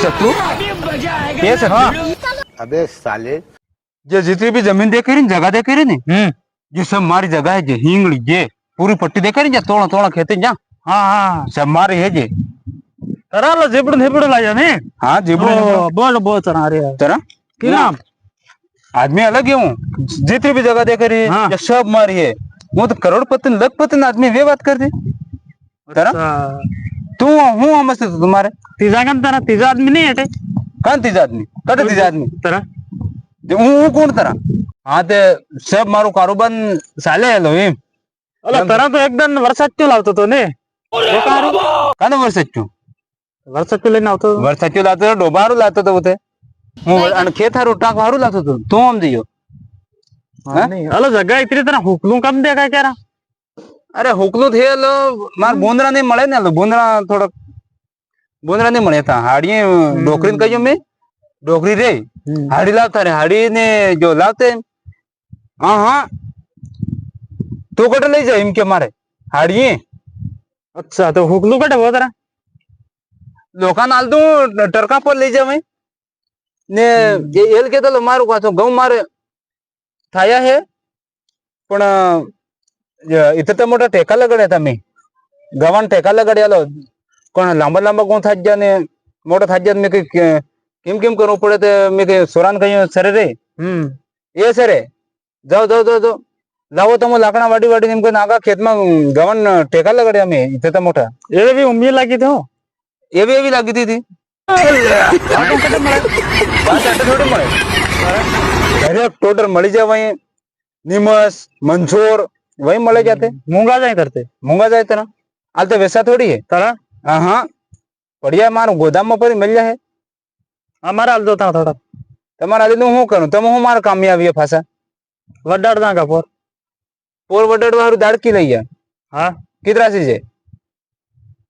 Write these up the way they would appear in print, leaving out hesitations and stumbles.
सकलू कह सकता अबे साले जो जितनी भी जमीन देख रही जगह देख रही ने ये सब मारी जगह है जे हिंगड़ी जे पूरी पट्टी देख रही तोड़ा तोड़ा खेते जा हाँ हाँ सब मारी है जे तराला झेपड़ लाया ने हाँ जीबड़े बोल बहुत तरह रे तरह की नाम आदमी अलग है हूँ जितनी भी जगह देख रही हाँ। ये सब मारी है वो तो करोड़पति लखपति आदमी वे बात कर दे तरह तू हूँ समझते तुम्हारे तीजा कन तरह तीजा आदमी नहीं हटे कौन तीजा आदमी कटे तीजा आदमी तरह हूँ कौन तरह हाँ ते सब मारू कारोबार साले है लो एम अला तरह तो एकदम वर्षा क्यों लावतो तो ने वो कारू कान वर्षाच्यो वर्षा लेने आवतो वर्षाच्यो लातो डोबारू लातो तो होते હું અને ખેત હારું ટાક હારું લાગતો તો તું આમ જઈયો नहीं अला जगह इतनी तरह हुकलू कम देगा क्या रहा અરે હુકલું થયેલો માર બોંદરા નહીં મળે ને બોંદરા થોડોક બોંદરા નહીં મળે તા હાડી ડોકરીને કહ્યું મેં ડોકરી રે હાડી લાવતા રે હાડી ને જો લાવતે હા હા તું કટે લઈ જા એમ કે મારે હાડી अच्छा तो हुकलू कटे वो तरह લોકાને હાલ તું ટરકા પર લઈ જાવ ને એલ કેતો મારું પાછો ઘઉં મારે થાયા હે પણ इथे मोठा टेका लगाड्या था मी गव्हाण टेका लगाड्यालो कोण लांबा लांबा कोण थाज जा ने मोठा थाज जा मी केम केम करવું પડે તે મે કે સોરાન કહ્યું સરે રે એ સરે જાઓ જાઓ જાઓ જાઓ લાવો તમે લાકડા વાડી વાડી એમ કે નાગા ખેતમાં ગવ્હાણ ટેકા લગાડ્યા મે इथे તો મોટા ये भी उम्मीद लगी थी એવી એવી લાગી હતી થોડી મળે डायरेक्ट टोटर મળી જાય વહી નિમસ મંચોર वही मले जाते मूंगा जाए करते मूंगा जाए तरह हाल तो वैसा थोड़ी है तरह हाँ हाँ बढ़िया मारो गोदाम में पर मिल जाए हमारा हाल जोता थोड़ा तुम्हारा आदि हूँ करूँ तुम हूँ मार कामयाबी है फासा वड्डाड़ दांगा पोर वड्डाड़ वारू दाड़ की लई है हाँ कितना सी है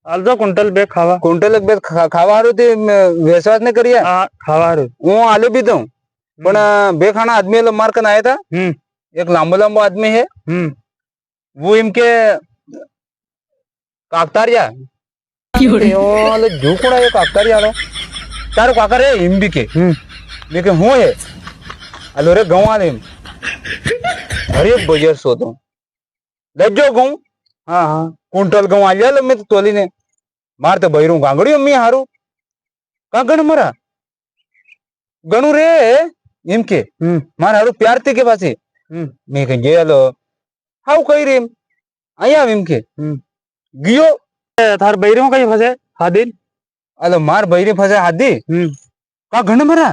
हाल जो कुंटल बेग खावा कुंटल एक बेग खावा हारू ते विश्वास नहीं करिए हाँ खावा हारू वो आलू भी दूं पण बेखाना आदमी लोग मार कर आया था एक लांबो लांबो आदमी है वो इनके काकतारिया झूकड़ा है काकतारिया लो तारो काकर है हिम भी के लेकिन हूँ है अलो रे गाँव आने अरे बजर सो तो लज्जो गाँव हाँ हाँ कुंटल गाँव आ जाए मैं तो तोली ने मारते बहिरू गांगड़ी अम्मी हारू का गण मरा गणु रे इनके मार हारू प्यार थे के पास मैं कह जेलो हाउ कही रे आया एम के गियो थार बैरियों का ही फसे हादिन अलो मार बैरी फसे हादी का घण मरा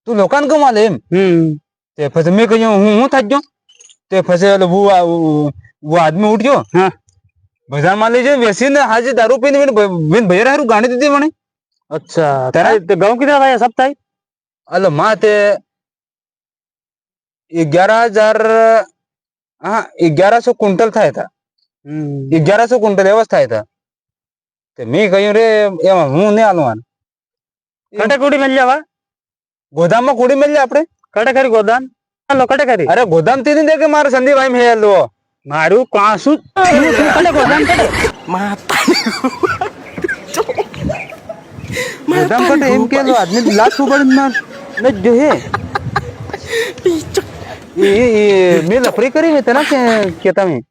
तू लोकान को माले ते फसे मैं कहियो हूं थाजो ते फसे अलो वो आदमी उठ गयो हां बाजार मान लीजिए वैसे ने हाजी दारू पीने बिन भैया हारू गाने दीदी मने अच्छा तेरा ते गांव किधर आया सब ताई अलो माते 11,000 हाँ 1100 कुंटल था 1100 कुंटल व्यवस्था था ते मैं कहीं रे हूँ नहीं आलू कटे कुड़ी मिल जावा गोदाम में कुड़ी मिल जाए अपने कटे करी गोदाम लो कटे करी अरे गोदाम तीन देखे मारे संदीप भाई में लो मारू कासू कटे गोदाम कटे गोदाम कटे एम के लो आदमी लाख सुबह न जो है ये मैं लफड़ी करी है तना कहता मैं